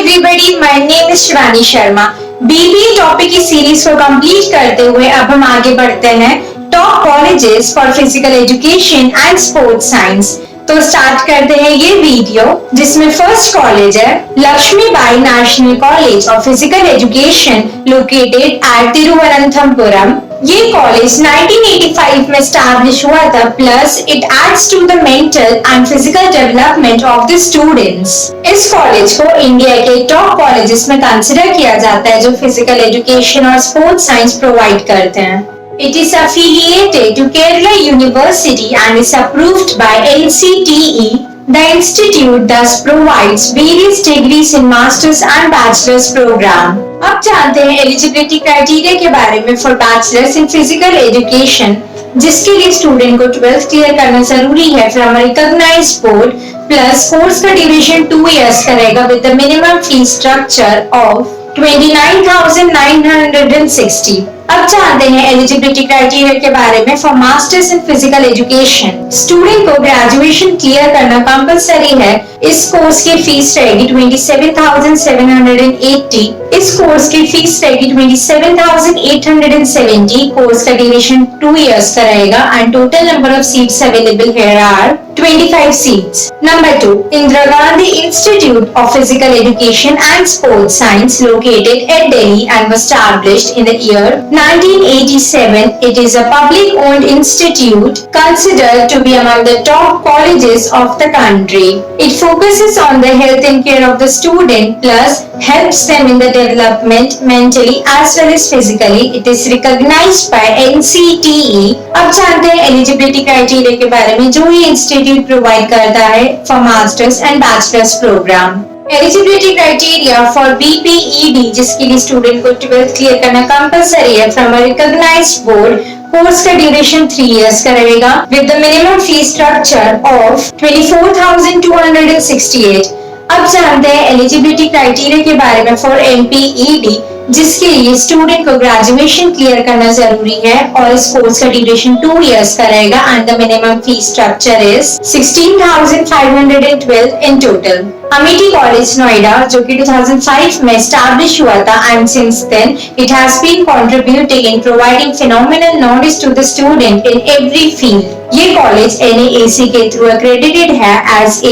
everybody, my name is Shivani Sharma. BBA topic की series को complete करते हुए अब हम आगे बढ़ते हैं top colleges for physical education and sports science. तो स्टार्ट करते हैं ये वीडियो, जिसमें फर्स्ट कॉलेज है Lakshmibai National College of Physical Education located at Thiruvananthapuram. ये कॉलेज 1985 में स्टैब्लिश हुआ था, plus it aids to the mental and physical development of the students. इस कॉलेज को इंडिया के टॉप कॉलेजेस में कंसिडर किया जाता है जो फिजिकल एजुकेशन और स्पोर्ट्स साइंस प्रोवाइड करते हैं। It is affiliated to Kerala University and is approved by NCTE. The institute thus provides various degrees in master's and bachelor's program. अब जानते हैं एलिजिबिलिटी क्राइटेरिया के बारे में for bachelors in physical education, जिसके लिए स्टूडेंट को 12th क्लियर करना जरूरी है from recognised board, plus course का ड्यूरेशन 2 इयर्स का रहेगा with the minimum fees structure of 29,960। अब जानते हैं एलिजिबिलिटी क्राइटेरिया के बारे में for masters in physical education. Student को ग्रेजुएशन क्लियर करना कंपलसरी है। इस कोर्स की फीस रहेगी 27,780। इस कोर्स की फीस रहेगी 27,870। कोर्स का ड्यूरेशन 2 इयर्स का रहेगा and total number of seats available here are 25 seats. Number 2, Indira Gandhi Institute of Physical Education and Sports Science located at Delhi and was established in the year 1987. It is a public-owned institute considered to be among the top colleges of the country. It focuses on the health and care of the student, plus helps them in the development mentally as well as physically. It is recognized by NCTE. अब जानते हैं eligibility criteria के बारे में जो ये institute provide करता है for masters and bachelors programme. Eligibility criteria for BPEd, जिसके लिए स्टूडेंट को 12th क्लियर करना कंपलसरी है from a recognised board. Course का ड्यूरेशन 3 इयर्स का रहेगा with the minimum fees structure of 24,268। अब जानते हैं एलिजिबिलिटी क्राइटेरिया के बारे में फॉर एमपीईडी, जिसके लिए स्टूडेंट को ग्रेजुएशन क्लियर करना जरूरी है और इस कोर्स का ड्यूरेशन 2 इयर्स का रहेगा and the minimum fees structure is 16,512 in total. Amethi college Noida, जो कि 2005 में एस्टैब्लिश हुआ था and since then it has been contributing in providing phenomenal knowledge to the student in every field. ये कॉलेज NAAC के through accredited है as A+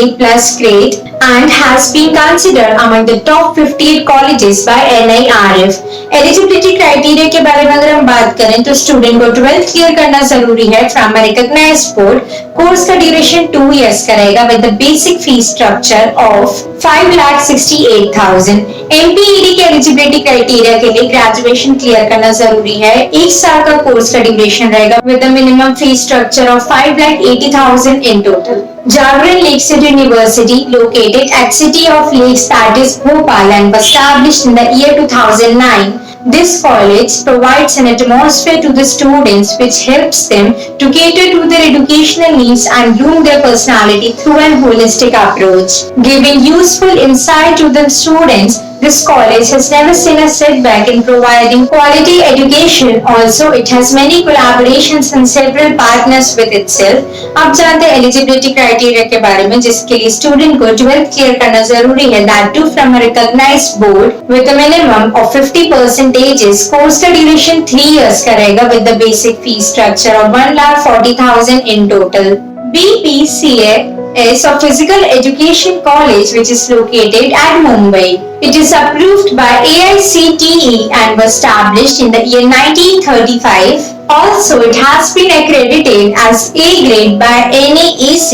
grade and has been considered among the top 58 colleges by NIRF. Eligibility criteria के बारे में अगर हम बात करें तो स्टूडेंट को 12th क्लियर करना जरूरी है from a recognised board. Course का ड्यूरेशन 2 इयर्स का रहेगा with the basic fees structure of 5,68,000। MPEd के एलिजिबिलिटी क्राइटेरिया के लिए ग्रेजुएशन क्लियर करना जरूरी है। 1 साल का कोर्स का ड्यूरेशन रहेगा with the minimum fees structure of 5,80,000 in total. Jawaharlal Lake City University, located at City of Lakes, that is Bhopal, and was established in the year 2009. This college provides an atmosphere to the students which helps them to cater to their educational needs and groom their personality through an holistic approach. Giving useful insight to the students, this college has never seen a setback in providing quality education. Also, it has many collaborations and several partners with itself. अब जानते हैं eligibility criteria के बारे में, जिसके लिए student को 12th clear करना जरूरी है, that too from a recognized board with a minimum of 50%. Course का ड्यूरेशन 3 इयर्स का रहेगा with the basic fees structure of 1,40,000 in total. BPCA is a physical education college which is located at Mumbai. It is approved by AICTE and was established in the year 1935. Also, it has been accredited as A grade by NAAC.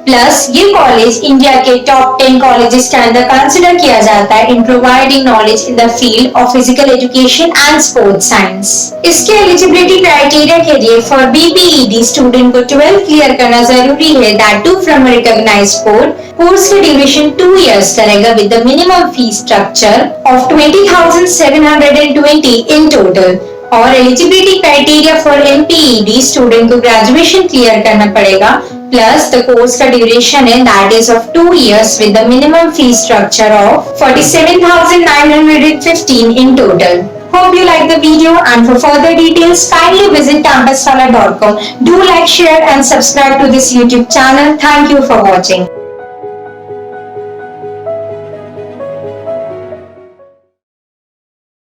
Plus ये college India के top 10 colleges के अंदर consider किया जाता है in providing knowledge in the field of Physical education and sports science. इसके eligibility criteria के लिए फॉर बीपीईडी स्टूडेंट को 12th क्लियर करना जरूरी है, that too from a recognised board. Course का ड्यूरेशन 2 इयर्स का रहेगा with the minimum fees structure of 20,720 in total. और eligibility criteria for MPEd student को ग्रेजुएशन क्लियर करना पड़ेगा, plus the course का duration है that is of 2 years with the minimum fee structure of 47,915 in total. Hope you like the video, and for further details kindly visit campuswala.com. Do like, share and subscribe to this YouTube channel. Thank you for watching.